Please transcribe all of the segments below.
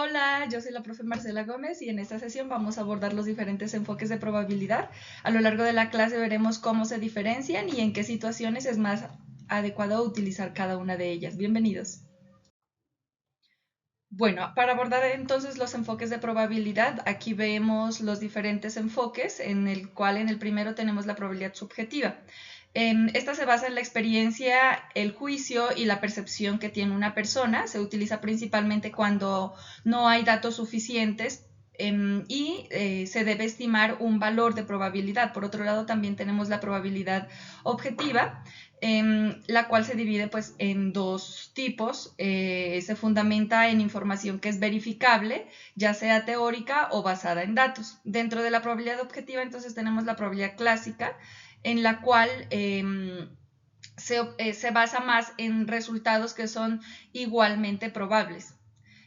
Hola, yo soy la profe Marcela Gómez y en esta sesión vamos a abordar los diferentes enfoques de probabilidad. A lo largo de la clase veremos cómo se diferencian y en qué situaciones es más adecuado utilizar cada una de ellas. Bienvenidos. Bueno, para abordar entonces los enfoques de probabilidad, aquí vemos los diferentes enfoques, en el cual en el primero tenemos la probabilidad subjetiva. Esta se basa en la experiencia, el juicio y la percepción que tiene una persona. Se utiliza principalmente cuando no hay datos suficientes y se debe estimar un valor de probabilidad. Por otro lado, también tenemos la probabilidad objetiva, la cual se divide pues, en dos tipos. Se fundamenta en información que es verificable, ya sea teórica o basada en datos. Dentro de la probabilidad objetiva, entonces, tenemos la probabilidad clásica, en la cual se basa más en resultados que son igualmente probables.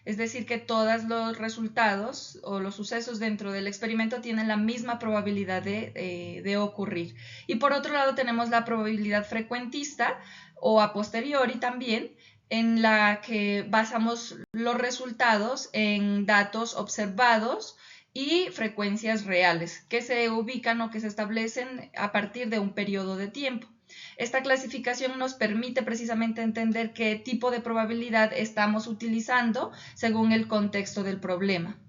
Es decir, que todos los resultados o los sucesos dentro del experimento tienen la misma probabilidad de ocurrir. Y por otro lado tenemos la probabilidad frecuentista o a posteriori también, en la que basamos los resultados en datos observados y frecuencias reales que se ubican o que se establecen a partir de un periodo de tiempo. Esta clasificación nos permite precisamente entender qué tipo de probabilidad estamos utilizando según el contexto del problema.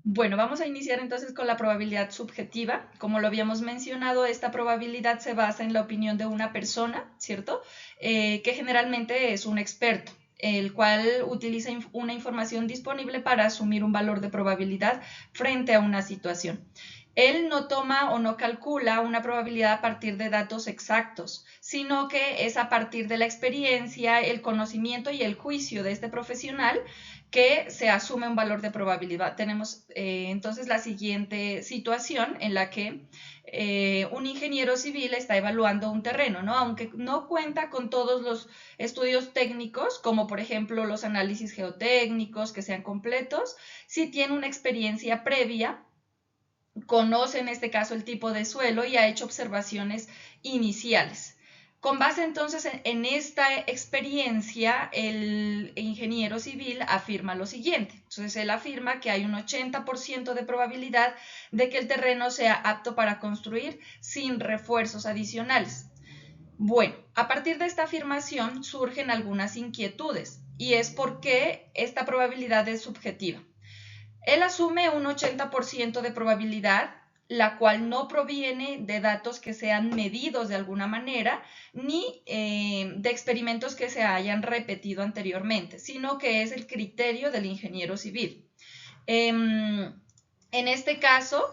Bueno, vamos a iniciar entonces con la probabilidad subjetiva. Como lo habíamos mencionado, esta probabilidad se basa en la opinión de una persona, ¿cierto? Que generalmente es un experto, el cual utiliza una información disponible para asumir un valor de probabilidad frente a una situación. Él no toma o no calcula una probabilidad a partir de datos exactos, sino que es a partir de la experiencia, el conocimiento y el juicio de este profesional que se asume un valor de probabilidad. Tenemos entonces la siguiente situación en la que un ingeniero civil está evaluando un terreno, ¿no? Aunque no cuenta con todos los estudios técnicos, como por ejemplo los análisis geotécnicos que sean completos, sí tiene una experiencia previa, conoce en este caso el tipo de suelo y ha hecho observaciones iniciales. Con base entonces en esta experiencia, el ingeniero civil afirma lo siguiente. Entonces él afirma que hay un 80% de probabilidad de que el terreno sea apto para construir sin refuerzos adicionales. Bueno, a partir de esta afirmación surgen algunas inquietudes y es porque esta probabilidad es subjetiva. Él asume un 80% de probabilidad, la cual no proviene de datos que sean medidos de alguna manera, ni de experimentos que se hayan repetido anteriormente, sino que es el criterio del ingeniero civil. En este caso,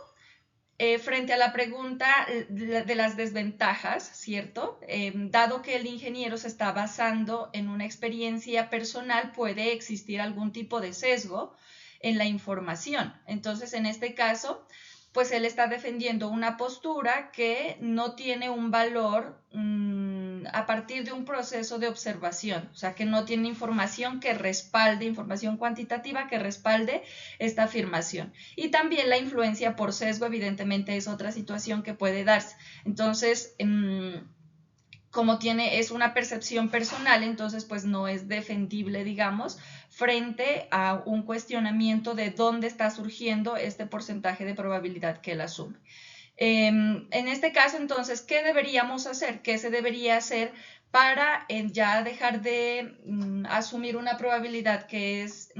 frente a la pregunta de las desventajas, ¿cierto? Dado que el ingeniero se está basando en una experiencia personal, puede existir algún tipo de sesgo en la información. Entonces, en este caso, pues él está defendiendo una postura que no tiene un valor a partir de un proceso de observación, o sea, que no tiene información que respalde, información cuantitativa que respalde esta afirmación. Y también la influencia por sesgo, evidentemente, es otra situación que puede darse. Entonces, como es una percepción personal, entonces pues no es defendible, digamos, frente a un cuestionamiento de dónde está surgiendo este porcentaje de probabilidad que él asume. En este caso, entonces, ¿qué deberíamos hacer? ¿Qué se debería hacer para ya dejar de asumir una probabilidad que es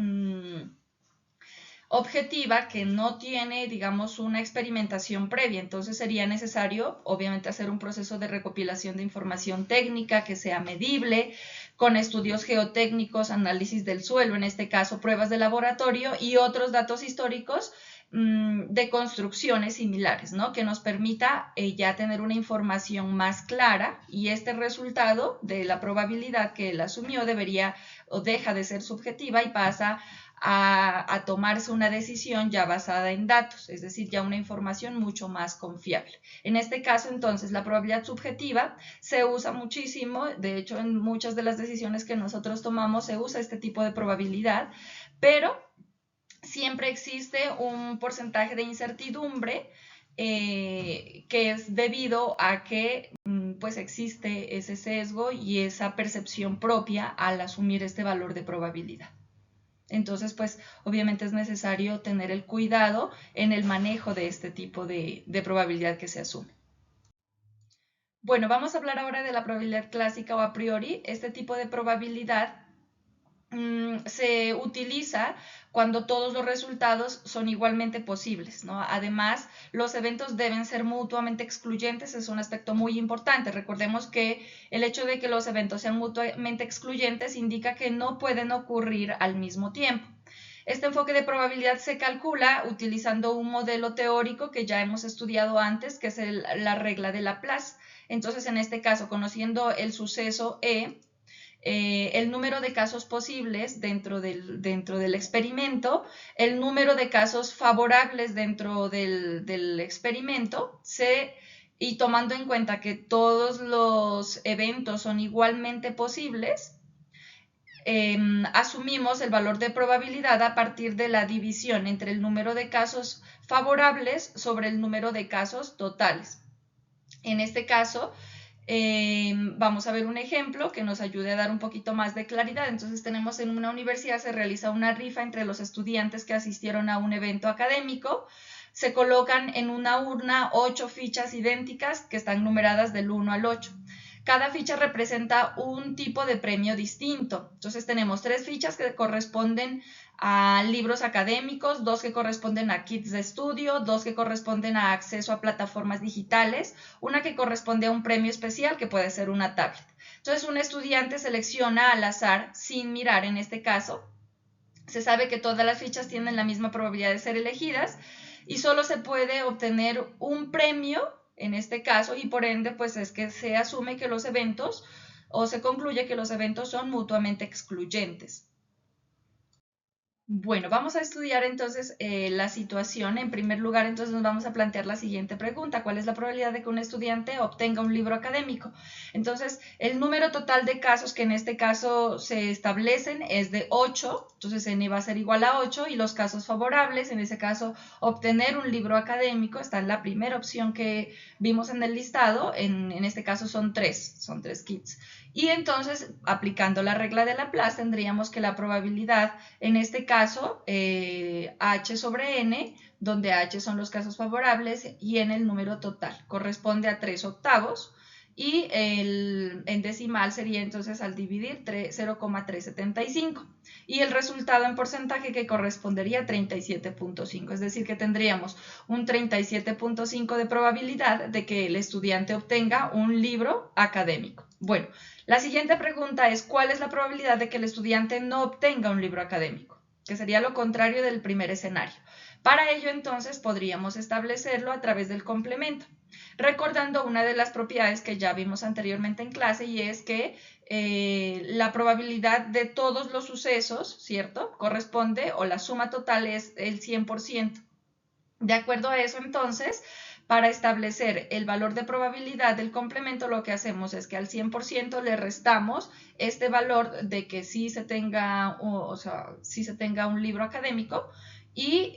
objetiva, que no tiene, digamos, una experimentación previa? Entonces sería necesario, obviamente, hacer un proceso de recopilación de información técnica que sea medible, con estudios geotécnicos, análisis del suelo, en este caso pruebas de laboratorio y otros datos históricos de construcciones similares, ¿no? Que nos permita ya tener una información más clara, y este resultado de la probabilidad que él asumió debería o deja de ser subjetiva y pasa a tomarse una decisión ya basada en datos, es decir, ya una información mucho más confiable. En este caso, entonces, la probabilidad subjetiva se usa muchísimo, de hecho, en muchas de las decisiones que nosotros tomamos se usa este tipo de probabilidad, pero siempre existe un porcentaje de incertidumbre que es debido a que pues existe ese sesgo y esa percepción propia al asumir este valor de probabilidad. Entonces, pues obviamente es necesario tener el cuidado en el manejo de este tipo de probabilidad que se asume. Bueno, vamos a hablar ahora de la probabilidad clásica o a priori. Este tipo de probabilidad se utiliza cuando todos los resultados son igualmente posibles, ¿no? Además, los eventos deben ser mutuamente excluyentes, es un aspecto muy importante. Recordemos que el hecho de que los eventos sean mutuamente excluyentes indica que no pueden ocurrir al mismo tiempo. Este enfoque de probabilidad se calcula utilizando un modelo teórico que ya hemos estudiado antes, que es la regla de Laplace. Entonces, en este caso, conociendo el suceso E, el número de casos posibles dentro del experimento, el número de casos favorables dentro del experimento, y tomando en cuenta que todos los eventos son igualmente posibles, asumimos el valor de probabilidad a partir de la división entre el número de casos favorables sobre el número de casos totales. En este caso, vamos a ver un ejemplo que nos ayude a dar un poquito más de claridad. Entonces tenemos en una universidad, se realiza una rifa entre los estudiantes que asistieron a un evento académico. Se colocan en una urna 8 fichas idénticas que están numeradas del 1 al 8. Cada ficha representa un tipo de premio distinto. Entonces tenemos 3 fichas que corresponden a libros académicos, 2 que corresponden a kits de estudio, 2 que corresponden a acceso a plataformas digitales, una que corresponde a un premio especial que puede ser una tablet. Entonces un estudiante selecciona al azar, sin mirar en este caso. Se sabe que todas las fichas tienen la misma probabilidad de ser elegidas y solo se puede obtener un premio en este caso, y por ende pues es que se asume que los eventos, o se concluye que los eventos son mutuamente excluyentes. Bueno, vamos a estudiar entonces la situación. En primer lugar, entonces nos vamos a plantear la siguiente pregunta. ¿Cuál es la probabilidad de que un estudiante obtenga un libro académico? Entonces, el número total de casos que en este caso se establecen es de 8. Entonces, n va a ser igual a 8 y los casos favorables, en ese caso, obtener un libro académico, está en la primera opción que vimos en el listado. En este caso son 3 kits. Y entonces, aplicando la regla de Laplace, tendríamos que la probabilidad, en este caso, h sobre n, donde h son los casos favorables y n el número total, corresponde a 3 octavos, y en decimal sería entonces al dividir 0,375, y el resultado en porcentaje que correspondería a 37.5, es decir que tendríamos un 37.5 de probabilidad de que el estudiante obtenga un libro académico. Bueno, la siguiente pregunta es, ¿cuál es la probabilidad de que el estudiante no obtenga un libro académico? Que sería lo contrario del primer escenario. Para ello, entonces, podríamos establecerlo a través del complemento, recordando una de las propiedades que ya vimos anteriormente en clase, y es que la probabilidad de todos los sucesos, ¿cierto?, corresponde, o la suma total es el 100%. De acuerdo a eso, entonces, para establecer el valor de probabilidad del complemento, lo que hacemos es que al 100% le restamos este valor de que sí se tenga, sí se tenga un libro académico, y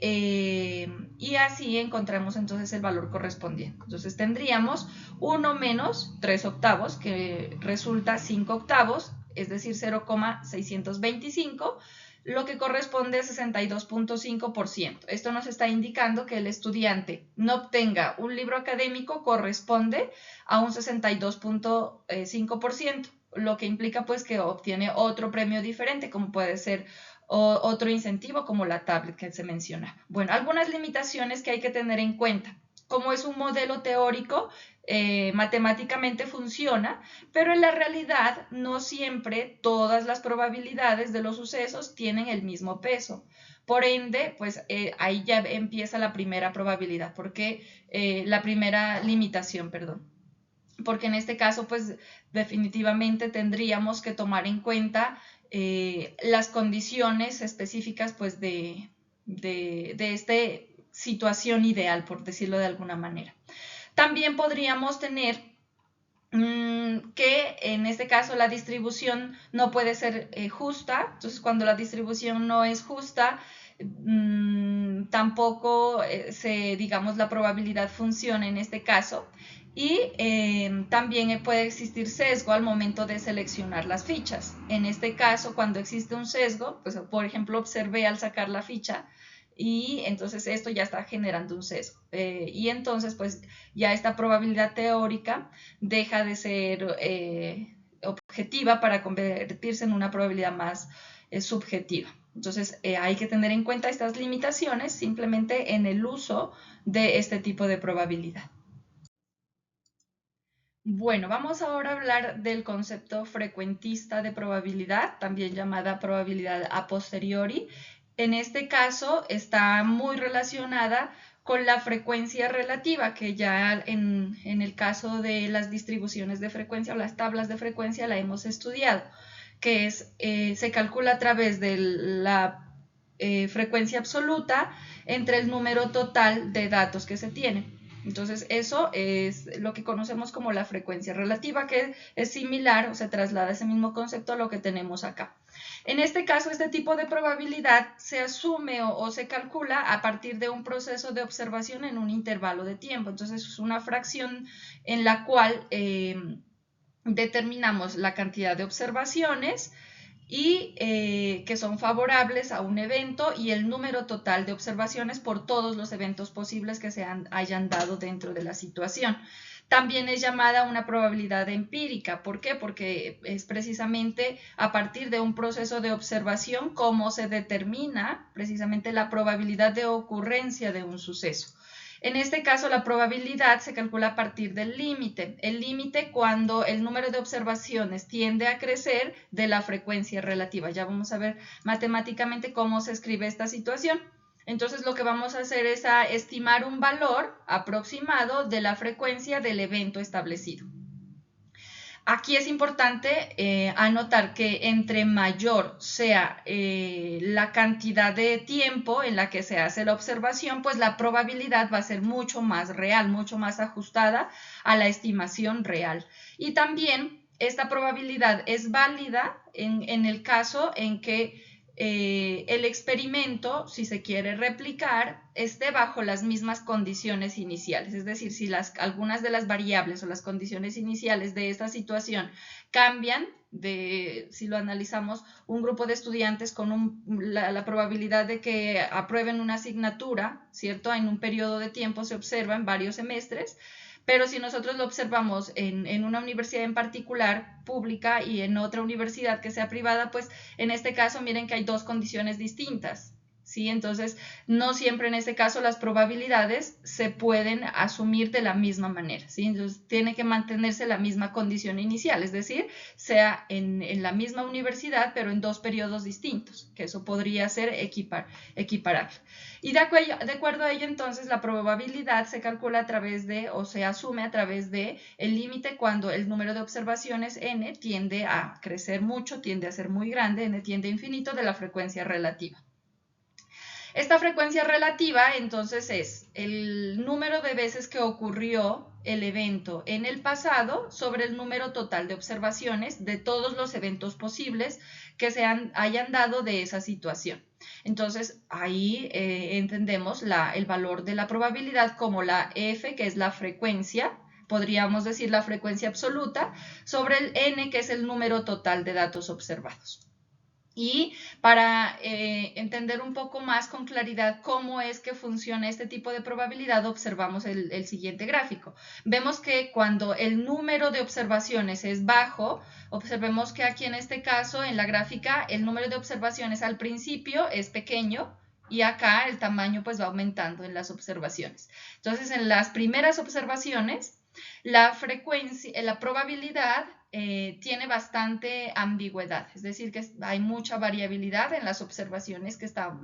así encontramos entonces el valor correspondiente. Entonces tendríamos 1 menos 3 octavos, que resulta 5 octavos, es decir, 0,625, lo que corresponde a 62.5%. Esto nos está indicando que el estudiante no obtenga un libro académico corresponde a un 62.5%, lo que implica pues que obtiene otro premio diferente, como puede ser otro incentivo como la tablet que se menciona. Bueno, algunas limitaciones que hay que tener en cuenta. Como es un modelo teórico, matemáticamente funciona, pero en la realidad no siempre todas las probabilidades de los sucesos tienen el mismo peso. Por ende, pues ahí ya empieza la primera probabilidad, porque la primera limitación, perdón. Porque en este caso, pues definitivamente tendríamos que tomar en cuenta las condiciones específicas pues de esta situación ideal, por decirlo de alguna manera. También podríamos tener que en este caso la distribución no puede ser justa. Entonces, cuando la distribución no es justa, tampoco digamos, la probabilidad funciona en este caso. Y también puede existir sesgo al momento de seleccionar las fichas. En este caso, cuando existe un sesgo, pues por ejemplo observé al sacar la ficha y entonces esto ya está generando un sesgo. Y entonces pues ya esta probabilidad teórica deja de ser objetiva para convertirse en una probabilidad más subjetiva. Entonces hay que tener en cuenta estas limitaciones simplemente en el uso de este tipo de probabilidad. Bueno, vamos ahora a hablar del concepto frecuentista de probabilidad, también llamada probabilidad a posteriori. En este caso está muy relacionada con la frecuencia relativa, que ya en el caso de las distribuciones de frecuencia o las tablas de frecuencia la hemos estudiado, que es, se calcula a través de la frecuencia absoluta entre el número total de datos que se tienen. Entonces eso es lo que conocemos como la frecuencia relativa, que es similar o se traslada ese mismo concepto a lo que tenemos acá. En este caso, este tipo de probabilidad se asume o se calcula a partir de un proceso de observación en un intervalo de tiempo. Entonces es una fracción en la cual determinamos la cantidad de observaciones y que son favorables a un evento y el número total de observaciones por todos los eventos posibles que se hayan dado dentro de la situación. También es llamada una probabilidad empírica. ¿Por qué? Porque es precisamente a partir de un proceso de observación cómo se determina precisamente la probabilidad de ocurrencia de un suceso. En este caso, la probabilidad se calcula a partir del límite. El límite cuando el número de observaciones tiende a crecer de la frecuencia relativa. Ya vamos a ver matemáticamente cómo se escribe esta situación. Entonces, lo que vamos a hacer es estimar un valor aproximado de la frecuencia del evento establecido. Aquí es importante anotar que entre mayor sea la cantidad de tiempo en la que se hace la observación, pues la probabilidad va a ser mucho más real, mucho más ajustada a la estimación real. Y también esta probabilidad es válida en el caso en que el experimento, si se quiere replicar, esté bajo las mismas condiciones iniciales. Es decir, si algunas de las variables o las condiciones iniciales de esta situación cambian, si lo analizamos, un grupo de estudiantes con la probabilidad de que aprueben una asignatura, ¿cierto? En un periodo de tiempo se observa en varios semestres, pero si nosotros lo observamos en una universidad en particular, pública, y en otra universidad que sea privada, pues en este caso miren que hay dos condiciones distintas. ¿Sí? Entonces, no siempre en este caso las probabilidades se pueden asumir de la misma manera. ¿Sí? Entonces, tiene que mantenerse la misma condición inicial, es decir, sea en la misma universidad, pero en dos periodos distintos, que eso podría ser equiparable. Y de acuerdo a ello, entonces, la probabilidad se calcula a través de, o se asume a través de el límite cuando el número de observaciones n tiende a crecer mucho, tiende a ser muy grande, n tiende a infinito de la frecuencia relativa. Esta frecuencia relativa, entonces, es el número de veces que ocurrió el evento en el pasado sobre el número total de observaciones de todos los eventos posibles que hayan dado de esa situación. Entonces, ahí entendemos el valor de la probabilidad como la f, que es la frecuencia, podríamos decir la frecuencia absoluta, sobre el n, que es el número total de datos observados. Y para entender un poco más con claridad cómo es que funciona este tipo de probabilidad, observamos el siguiente gráfico. Vemos que cuando el número de observaciones es bajo, observemos que aquí en este caso, en la gráfica, el número de observaciones al principio es pequeño, y acá el tamaño pues va aumentando en las observaciones. Entonces, en las primeras observaciones, la probabilidad tiene bastante ambigüedad, es decir, que hay mucha variabilidad en las observaciones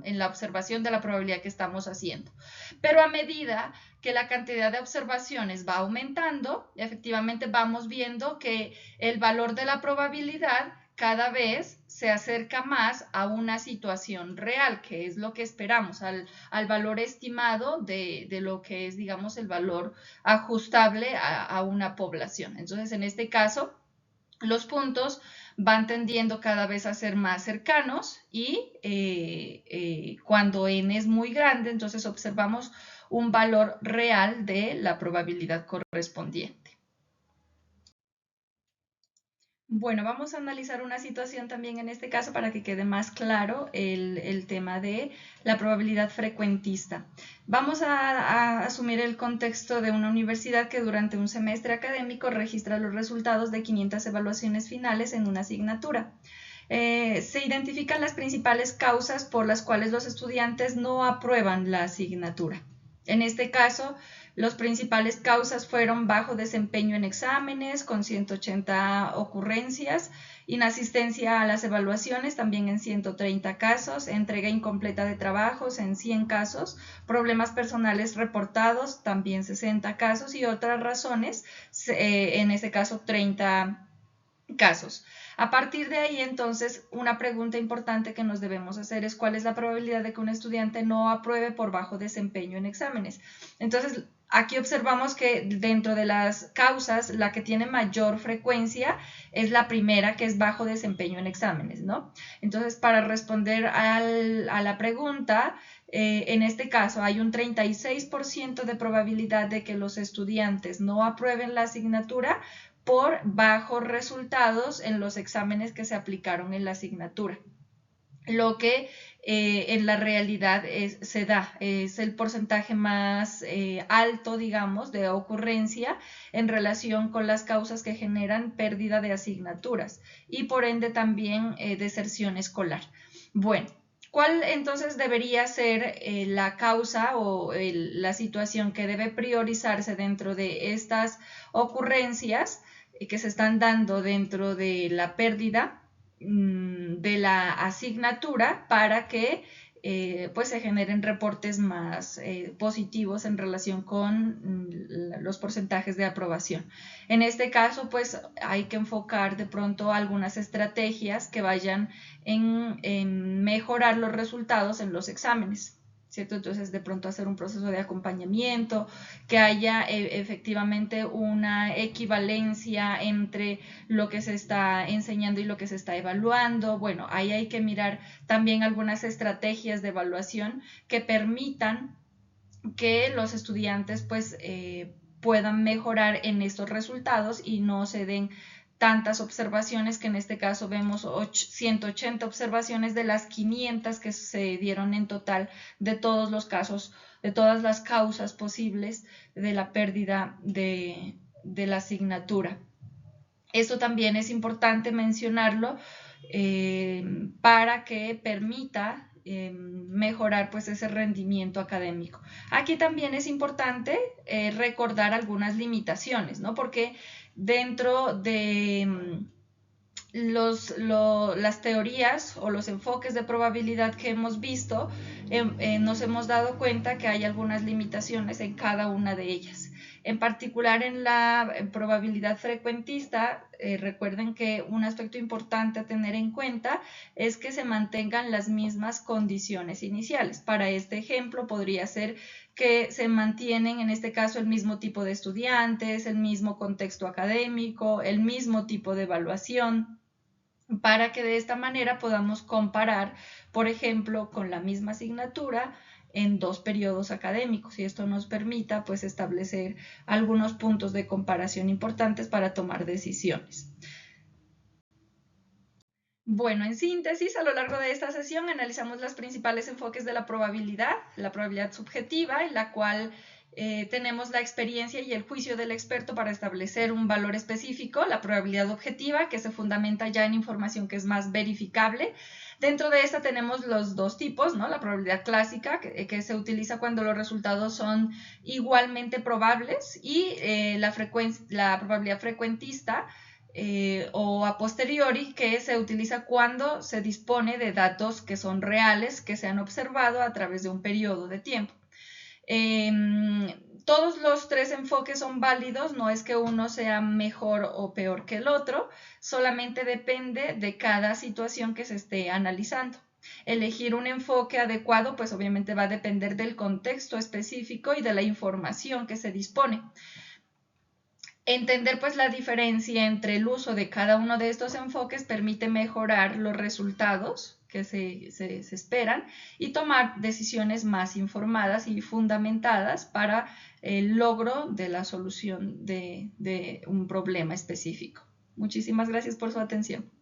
en la observación de la probabilidad que estamos haciendo. Pero a medida que la cantidad de observaciones va aumentando, efectivamente vamos viendo que el valor de la probabilidad cada vez se acerca más a una situación real, que es lo que esperamos, al valor estimado de lo que es, digamos, el valor ajustable a una población. Entonces, en este caso, los puntos van tendiendo cada vez a ser más cercanos y cuando n es muy grande, entonces observamos un valor real de la probabilidad correspondiente. Bueno, vamos a analizar una situación también en este caso para que quede más claro el tema de la probabilidad frecuentista. Vamos a asumir el contexto de una universidad que durante un semestre académico registra los resultados de 500 evaluaciones finales en una asignatura. Se identifican las principales causas por las cuales los estudiantes no aprueban la asignatura. En este caso, las principales causas fueron bajo desempeño en exámenes, con 180 ocurrencias, inasistencia a las evaluaciones, también en 130 casos, entrega incompleta de trabajos en 100 casos, problemas personales reportados, también 60 casos, y otras razones, en este caso 30 casos. A partir de ahí, entonces, una pregunta importante que nos debemos hacer es cuál es la probabilidad de que un estudiante no apruebe por bajo desempeño en exámenes. Entonces, aquí observamos que dentro de las causas, la que tiene mayor frecuencia es la primera, que es bajo desempeño en exámenes, ¿no? Entonces, para responder a la pregunta, en este caso hay un 36% de probabilidad de que los estudiantes no aprueben la asignatura por bajos resultados en los exámenes que se aplicaron en la asignatura. Lo que en la realidad se da, es el porcentaje más alto, digamos, de ocurrencia en relación con las causas que generan pérdida de asignaturas y por ende también deserción escolar. Bueno, ¿cuál entonces debería ser la causa o la situación que debe priorizarse dentro de estas ocurrencias que se están dando dentro de la pérdida de la asignatura para que pues se generen reportes más positivos en relación con los porcentajes de aprobación? En este caso, pues hay que enfocar de pronto algunas estrategias que vayan en mejorar los resultados en los exámenes, ¿cierto? Entonces, de pronto hacer un proceso de acompañamiento, que haya efectivamente una equivalencia entre lo que se está enseñando y lo que se está evaluando. Bueno, ahí hay que mirar también algunas estrategias de evaluación que permitan que los estudiantes pues puedan mejorar en estos resultados y no se den tantas observaciones, que en este caso vemos 180 observaciones de las 500 que se dieron en total de todos los casos, de todas las causas posibles de la pérdida de la asignatura. Esto también es importante mencionarlo para que permita mejorar pues ese rendimiento académico. Aquí también es importante recordar algunas limitaciones, ¿no? Porque dentro de las teorías o los enfoques de probabilidad que hemos visto, nos hemos dado cuenta que hay algunas limitaciones en cada una de ellas. En particular en la probabilidad frecuentista, recuerden que un aspecto importante a tener en cuenta es que se mantengan las mismas condiciones iniciales. Para este ejemplo podría ser que se mantienen en este caso el mismo tipo de estudiantes, el mismo contexto académico, el mismo tipo de evaluación, para que de esta manera podamos comparar, por ejemplo, con la misma asignatura en 2 periodos académicos, y esto nos permita pues establecer algunos puntos de comparación importantes para tomar decisiones. Bueno, en síntesis, a lo largo de esta sesión analizamos los principales enfoques de la probabilidad subjetiva, en la cual tenemos la experiencia y el juicio del experto para establecer un valor específico, la probabilidad objetiva, que se fundamenta ya en información que es más verificable. Dentro de esta tenemos los dos tipos, ¿no? La probabilidad clásica, que se utiliza cuando los resultados son igualmente probables, y la probabilidad frecuentista, o a posteriori, que se utiliza cuando se dispone de datos que son reales, que se han observado a través de un periodo de tiempo. Todos los 3 enfoques son válidos, no es que uno sea mejor o peor que el otro, solamente depende de cada situación que se esté analizando. Elegir un enfoque adecuado, pues obviamente va a depender del contexto específico y de la información que se dispone. Entender pues la diferencia entre el uso de cada uno de estos enfoques permite mejorar los resultados que se esperan y tomar decisiones más informadas y fundamentadas para el logro de la solución de un problema específico. Muchísimas gracias por su atención.